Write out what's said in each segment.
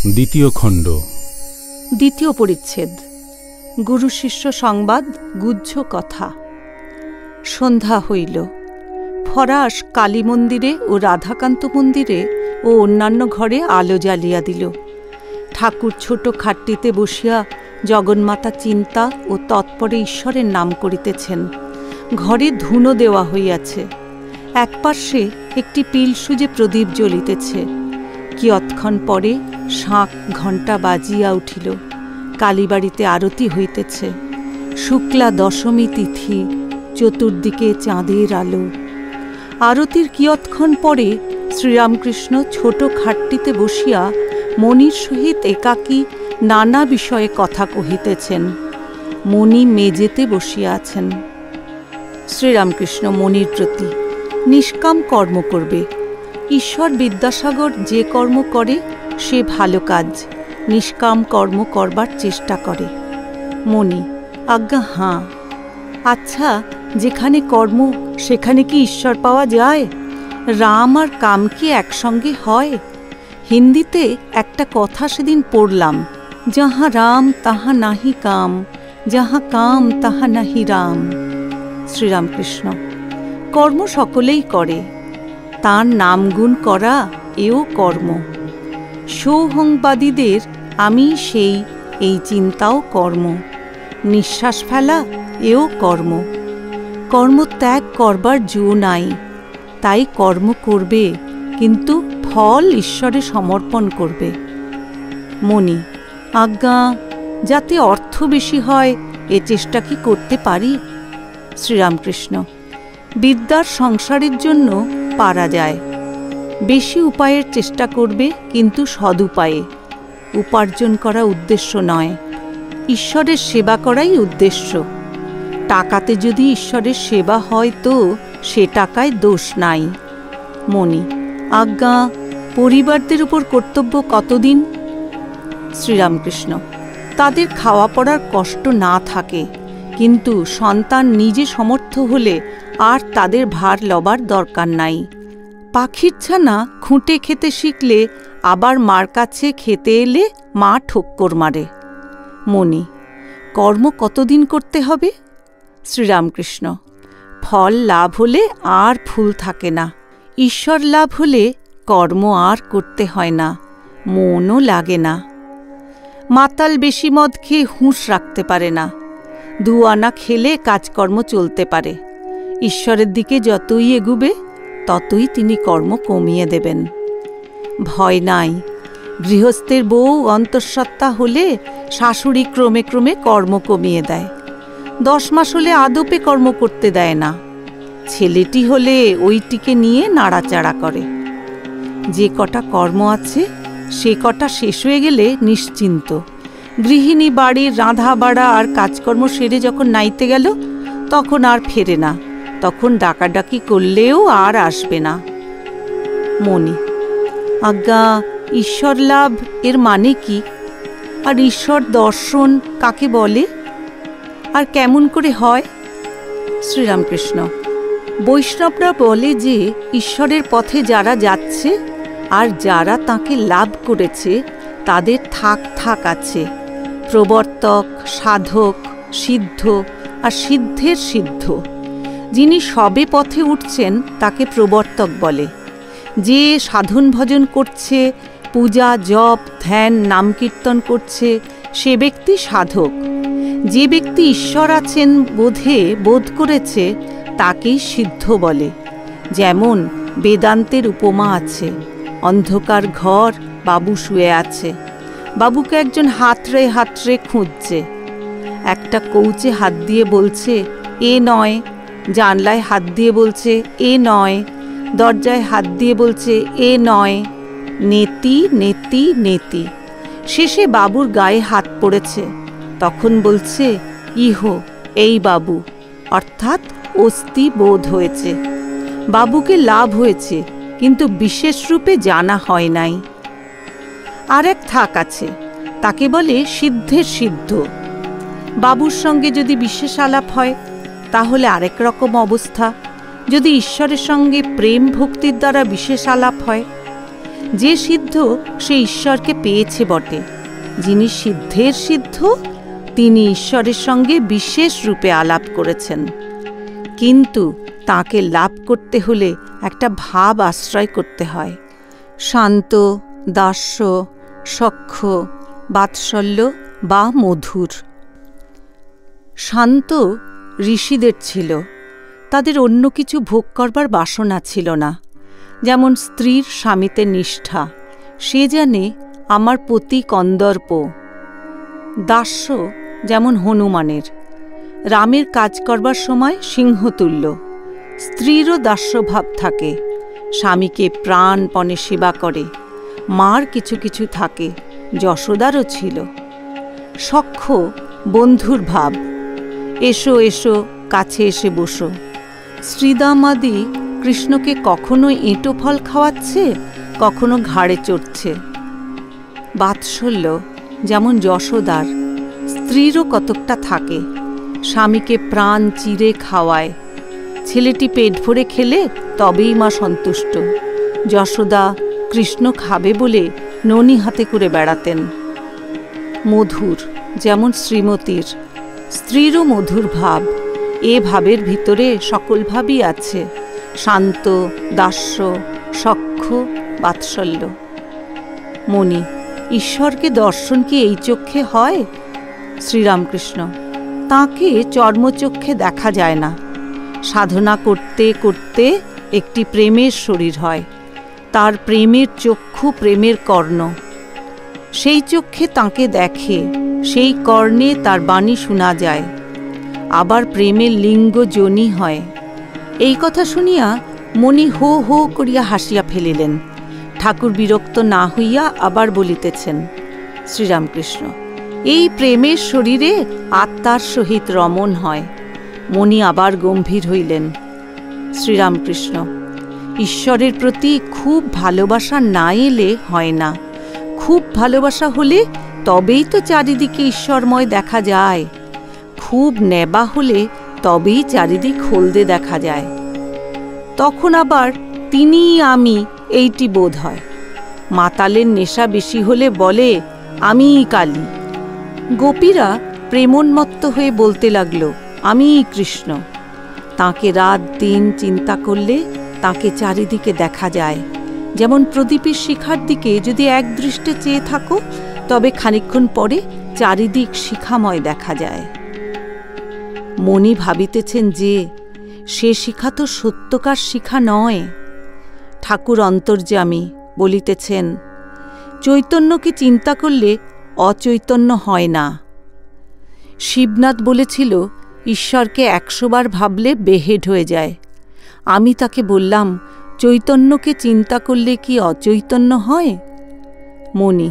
দ্বিতীয় খণ্ড, দ্বিতীয় পরিচ্ছেদ। গুরু শিষ্য সংবাদ, গুহ্য কথা। সন্ধ্যা হইল। ফরাস কালী মন্দিরে ও রাধাকান্ত মন্দিরে ও অন্যান্য ঘরে আলো জ্বালিয়া দিল। ঠাকুর ছোট খাটটিতে বসিয়া জগন্মাতা চিন্তা ও তৎপরে ঈশ্বরের নাম করিতেছেন। ঘরে ধুনো দেওয়া হইয়াছে। একপার্শ্বে একটি পিল সুজে প্রদীপ জ্বলিতেছে। কিয়ৎক্ষণ পরে শাঁখ ঘণ্টা বাজিয়া উঠিল। কালীবাড়িতে আরতি হইতেছে। শুক্লা দশমী তিথি, চতুর্দিকে চাঁদের আলো। আরতির কিয়ৎক্ষণ পরে শ্রীরামকৃষ্ণ ছোট খাটটিতে বসিয়া মণির সহিত একাকী নানা বিষয়ে কথা কহিতেছেন। মণি মেজেতে বসিয়া আছেন। শ্রীরামকৃষ্ণ মণির প্রতি, নিষ্কাম কর্ম করবে। ঈশ্বর বিদ্যাসাগর যে কর্ম করে সে ভালো কাজ, নিষ্কাম কর্ম করবার চেষ্টা করে। মণি, আজ্ঞা হাঁ। আচ্ছা, যেখানে কর্ম সেখানে কি ঈশ্বর পাওয়া যায়? রাম আর কাম কি একসঙ্গে হয়? হিন্দিতে একটা কথা সেদিন পড়লাম, যাহা রাম তাহা নাহি কাম, যাহা কাম তাহা নাহি রাম। শ্রীরামকৃষ্ণ, কর্ম সকলেই করে, তাঁর নামগুণ করা এও কর্ম। সৌহংবাদীদের আমি সেই, এই চিন্তাও কর্ম। নিঃশ্বাস ফেলা এও কর্ম। কর্ম ত্যাগ করবার জো নাই, তাই কর্ম করবে, কিন্তু ফল ঈশ্বরে সমর্পণ করবে। মণি, আজ্ঞা, যাতে অর্থ বেশি হয় এ চেষ্টা কি করতে পারি? শ্রীরামকৃষ্ণ, বিদ্যার সংসারের জন্য পারা যায়। বেশি উপায়ের চেষ্টা করবে, কিন্তু সদুপায়ে। উপার্জন করা উদ্দেশ্য নয়, ঈশ্বরের সেবা করাই উদ্দেশ্য। টাকাতে যদি ঈশ্বরের সেবা হয় তো সে টাকায় দোষ নাই। মণি, আজ্ঞা, পরিবারদের উপর কর্তব্য কতদিন? শ্রীরামকৃষ্ণ, তাদের খাওয়া পড়ার কষ্ট না থাকে, কিন্তু সন্তান নিজে সমর্থ হলে আর তাদের ভার লবার দরকার নাই। পাখির ছানা খুঁটে খেতে শিখলে আবার মার কাছে খেতে এলে মা ঠোক্কর মারে। মণি, কর্ম কতদিন করতে হবে? শ্রীরামকৃষ্ণ, ফল লাভ হলে আর ফুল থাকে না। ঈশ্বর লাভ হলে কর্ম আর করতে হয় না, মনও লাগে না। মাতাল বেশি মদ খেয়ে হুঁশ রাখতে পারে না। 2 আনা খেলে কাজকর্ম চলতে পারে। ঈশ্বরের দিকে যতই এগুবে ততই তিনি কর্ম কমিয়ে দেবেন। ভয় নাই। গৃহস্থের বউ অন্তঃসত্ত্বা হলে শাশুড়ি ক্রমে ক্রমে কর্ম কমিয়ে দেয়। 10 মাস হলে আদপে কর্ম করতে দেয় না। ছেলেটি হলে ওইটিকে নিয়ে নাড়াচাড়া করে। যে কটা কর্ম আছে সে কটা শেষ হয়ে গেলে নিশ্চিন্ত। গৃহিণী বাড়ির রাঁধা বাড়া আর কাজকর্ম সেরে যখন নাইতে গেল তখন আর ফেরে না, তখন ডাকাডাকি করলেও আর আসবে না। মণি, আজ্ঞা, ঈশ্বর লাভ এর মানে কি? আর ঈশ্বর দর্শন কাকে বলে? আর কেমন করে হয়? শ্রীরামকৃষ্ণ, বৈষ্ণবরা বলে যে ঈশ্বরের পথে যারা যাচ্ছে আর যারা তাকে লাভ করেছে তাদের থাক থাক আছে। প্রবর্তক, সাধক, সিদ্ধ আর সিদ্ধের সিদ্ধ। যিনি সবে পথে উঠছেন তাকে প্রবর্তক বলে। যে সাধন ভজন করছে, পূজা জপ ধ্যান নাম কীর্তন করছে, সে ব্যক্তি সাধক। যে ব্যক্তি ঈশ্বর আছেন বোধ করেছে তাকেই সিদ্ধ বলে। যেমন বেদান্তের উপমা আছে। অন্ধকার ঘর, বাবু শুয়ে আছে। বাবুকে একজন হাতড়ে হাতড়ে খুঁজছে। একটা কৌচে হাত দিয়ে বলছে এ নয়, জানলায় হাত দিয়ে বলছে এ নয়, দরজায় হাত দিয়ে বলছে এ নয়। নেতি নেতি নেতি, শেষে বাবুর গায়ে হাত পড়েছে। তখন বলছে ইহো, এই বাবু, অর্থাৎ অস্থি বোধ হয়েছে। বাবুকে লাভ হয়েছে, কিন্তু বিশেষ রূপে জানা হয় নাই। আর এক থাক আছে, তাকে বলে সিদ্ধের সিদ্ধ। বাবুর সঙ্গে যদি বিশেষ আলাপ হয় তাহলে আরেক রকম অবস্থা। যদি ঈশ্বরের সঙ্গে প্রেম ভক্তির দ্বারা বিশেষ আলাপ হয়, যে সিদ্ধ সে ঈশ্বরকে পেয়েছে বটে, যিনি সিদ্ধের সিদ্ধ তিনি ঈশ্বরের সঙ্গে বিশেষ রূপে আলাপ করেছেন। কিন্তু তাকে লাভ করতে হলে একটা ভাব আশ্রয় করতে হয়, শান্ত, দাস্য, সখ্য, বাৎসল্য বা মধুর। শান্ত ঋষিদের ছিল, তাদের অন্য কিছু ভোগ করবার বাসনা ছিল না। যেমন স্ত্রীর স্বামীতে নিষ্ঠা, সে জানে আমার পতি কন্দর্প। দাস্য যেমন হনুমানের, রামের কাজ করবার সময় সিংহতুল্য। স্ত্রীরও দাস্যভাব থাকে, স্বামীকে প্রাণপণে সেবা করে। মার কিছু কিছু থাকে, যশোদারও ছিল। সখ্য বন্ধুর ভাব, এসো এসো, কাছে এসে বসো। শ্রীদামাদি কৃষ্ণকে কখনো এঁটো ফল খাওয়াচ্ছে, কখনো ঘাড়ে চড়ছে। বাৎসল্য যেমন যশোদার, স্ত্রীরও কতকটা থাকে, স্বামীকে প্রাণ চিরে খাওয়ায়। ছেলেটি পেট ভরে খেলে তবেই মা সন্তুষ্ট। যশোদা কৃষ্ণ খাবে বলে ননি হাতে করে বেড়াতেন। মধুর যেমন শ্রীমতীর, স্ত্রীরও মধুর ভাব। এ ভাবের ভিতরে সকল ভাবই আছে, শান্ত, দাস্য, সখ্য, বাৎসল্য। মণি, ঈশ্বরকে দর্শন কি এই চক্ষে হয়? শ্রীরামকৃষ্ণ, তাঁকে চর্মচক্ষে দেখা যায় না। সাধনা করতে করতে একটি প্রেমের শরীর হয়, তার প্রেমের চক্ষু প্রেমের কর্ণ। সেই চক্ষে তাঁকে দেখে, সেই কর্ণে তার বাণী শোনা যায়। আবার প্রেমের লিঙ্গ যোনি হয়। এই কথা শুনিয়া মণি হো হো করিয়া হাসিয়া ফেলিলেন। ঠাকুর বিরক্ত না হইয়া আবার বলিতেছেন, শ্রীরামকৃষ্ণ, এই প্রেমের শরীরে আত্মার সহিত রমণ হয়। মণি আবার গম্ভীর হইলেন। শ্রীরামকৃষ্ণ, ঈশ্বরের প্রতি খুব ভালোবাসা না এলে হয় না। খুব ভালোবাসা হলে তবেই তো চারিদিকে ঈশ্বরময় দেখা যায়। খুব নেবা হলে তবেই চারিদিক হলদে দেখা যায়। তখন আবার তিনিই আমি এইটি বোধ হয়। মাতালের নেশা বেশি হলে বলে আমিই কালী। গোপীরা প্রেমোন্মত্ত হয়ে বলতে লাগল আমিই কৃষ্ণ। তাঁকে রাত দিন চিন্তা করলে তাঁকে চারিদিকে দেখা যায়। যেমন প্রদীপের শিখার দিকে যদি একদৃষ্টে চেয়ে থাকো, তবে খানিকক্ষণ পরে চারিদিক শিখাময় দেখা যায়। মণি ভাবিতেছেন যে সে শিখা তো সত্যকার শিখা নয়। ঠাকুর অন্তর্যামী বলিতেছেন, চৈতন্যকে চিন্তা করলে অচৈতন্য হয় না। শিবনাথ বলেছিল ঈশ্বরকে 100 বার ভাবলে বেহেড হয়ে যায়। আমি তাকে বললাম, চৈতন্যকে চিন্তা করলে কি অচৈতন্য হয়? মণি,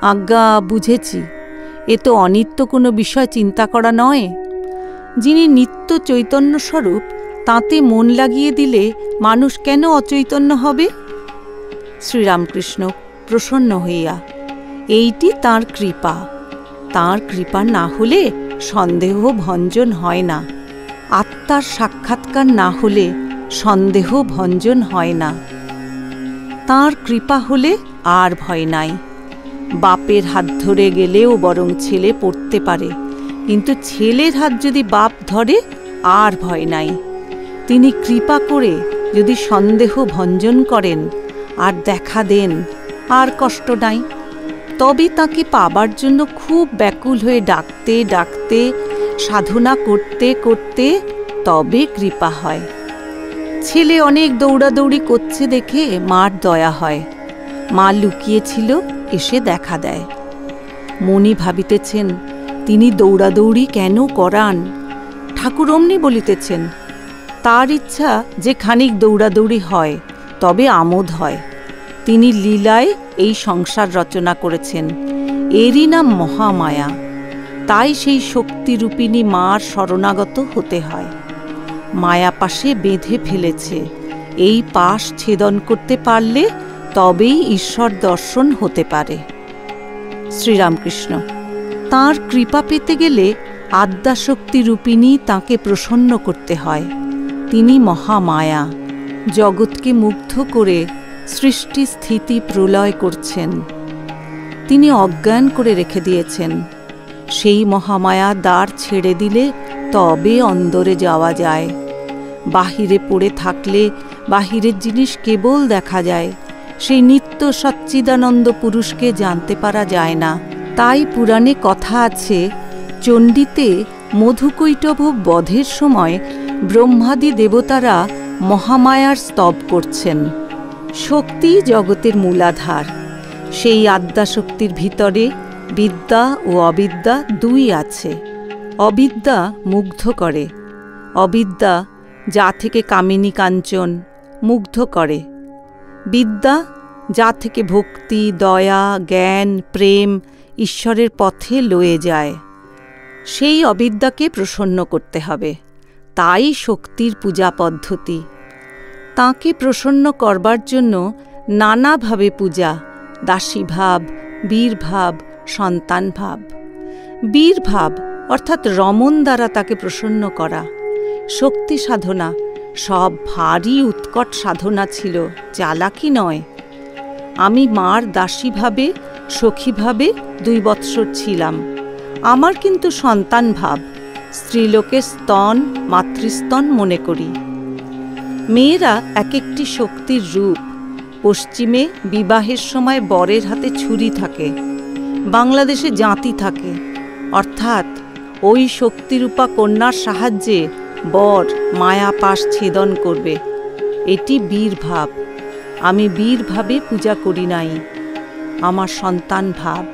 আজ্ঞা, বুঝেছি। এ তো অনিত্য কোনো বিষয় চিন্তা করা নয়। যিনি নিত্য চৈতন্যস্বরূপ, তাঁতে মন লাগিয়ে দিলে মানুষ কেন অচৈতন্য হবে? শ্রীরামকৃষ্ণ প্রসন্ন হইয়া, এইটি তাঁর কৃপা। তাঁর কৃপা না হলে সন্দেহ ভঞ্জন হয় না। আত্মার সাক্ষাৎকার না হলে সন্দেহ ভঞ্জন হয় না। তাঁর কৃপা হলে আর ভয় নাই। বাপের হাত ধরে গেলেও বরং ছেলে পড়তে পারে, কিন্তু ছেলের হাত যদি বাপ ধরে আর ভয় নাই। তিনি কৃপা করে যদি সন্দেহ ভঞ্জন করেন আর দেখা দেন, আর কষ্ট নাই। তবে তাকে পাবার জন্য খুব ব্যাকুল হয়ে ডাকতে ডাকতে, সাধনা করতে করতে তবে কৃপা হয়। ছেলে অনেক দৌড়াদৌড়ি করছে দেখে মার দয়া হয়। মা লুকিয়েছিল, এসে দেখা দেয়। মণি ভাবিতেছেন, তিনি দৌড়াদৌড়ি কেন করান? ঠাকুর অমনি বলিতেছেন, তার ইচ্ছা যে খানিক দৌড়াদৌড়ি হয়, তবে আমোদ হয়। তিনি লীলায় এই সংসার রচনা করেছেন, এরই নাম মহামায়া। তাই সেই শক্তিরূপিণী মার শরণাগত হতে হয়। মায়া পাশে বেঁধে ফেলেছে। এই পাশ ছেদন করতে পারলে তবেই ঈশ্বর দর্শন হতে পারে। শ্রীরামকৃষ্ণ, তাঁর কৃপা পেতে গেলে আদ্যাশক্তি রূপিণী তাঁকে প্রসন্ন করতে হয়। তিনি মহামায়া। জগৎকে মুগ্ধ করে সৃষ্টি স্থিতি প্রলয় করছেন। তিনি অজ্ঞান করে রেখে দিয়েছেন। সেই মহামায়া দ্বার ছেড়ে দিলে তবে অন্দরে যাওয়া যায়। বাহিরে পড়ে থাকলে বাহিরের জিনিস কেবল দেখা যায়, সেই নিত্য সচ্চিদানন্দ পুরুষকে জানতে পারা যায় না। তাই পুরাণে কথা আছে, চণ্ডীতে মধুকৈটভ বধের সময় ব্রহ্মাদি দেবতারা মহামায়ার স্তব করছেন। শক্তি জগতের মূলাধার। সেই আদ্যাশক্তির ভিতরে বিদ্যা ও অবিদ্যা দুই আছে। অবিদ্যা মুগ্ধ করে। অবিদ্যা যা থেকে কামিনী কাঞ্চন মুগ্ধ করে। বিদ্যা যা থেকে ভক্তি, দয়া, জ্ঞান, প্রেম ঈশ্বরের পথে লয়ে যায়। সেই অবিদ্যাকে প্রসন্ন করতে হবে। তাই শক্তির পূজা পদ্ধতি। তাঁকে প্রসন্ন করবার জন্য নানাভাবে পূজা, দাসীভাব, বীরভাব, সন্তানভাব। বীরভাব অর্থাৎ রমণ দ্বারা তাকে প্রসন্ন করা। শক্তি সাধনা সব ভারী উৎকট সাধনা ছিল, চালাকি নয়। আমি মার দাসীভাবে, সখীভাবে 2 বৎসর ছিলাম। আমার কিন্তু সন্তান ভাব, স্ত্রীলোকের স্তন মাতৃস্তন মনে করি। মেয়েরা এক একটি শক্তির রূপ। পশ্চিমে বিবাহের সময় বরের হাতে ছুরি থাকে, বাংলাদেশে জাঁতি থাকে, অর্থাৎ ওই শক্তিরূপা কন্যার সাহায্যে বর মায়াপাশ ছেদন করবে। এটি বীরভাব। আমি বীরভাবে পূজা করি নাই। আমার সন্তান ভাব।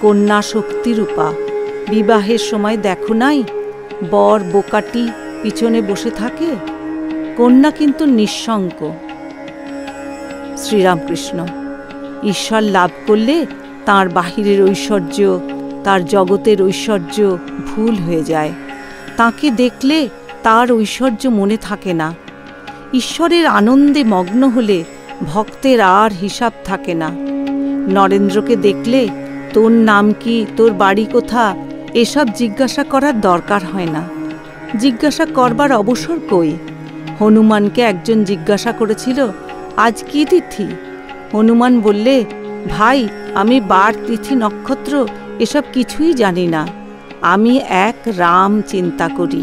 কন্যা শক্তিরূপা। বিবাহের সময় দেখো নাই বর বোকাটি পিছনে বসে থাকে, কন্যা কিন্তু নিঃশঙ্ক। শ্রীরামকৃষ্ণ। ঈশ্বর লাভ করলে তাঁর বাহিরের ঐশ্বর্য, তার জগতের ঐশ্বর্য ভুল হয়ে যায়। তাঁকে দেখলে তার ঐশ্বর্য মনে থাকে না। ঈশ্বরের আনন্দে মগ্ন হলে ভক্তের আর হিসাব থাকে না। নরেন্দ্রকে দেখলে তোর নাম কি, তোর বাড়ি কোথা, এসব জিজ্ঞাসা করার দরকার হয় না। জিজ্ঞাসা করবার অবসর কই? হনুমানকে একজন জিজ্ঞাসা করেছিল, আজ কি তিথি? হনুমান বললে, ভাই আমি বার, তিথি, নক্ষত্র এসব কিছুই জানি না। আমি এক রাম চিন্তা করি।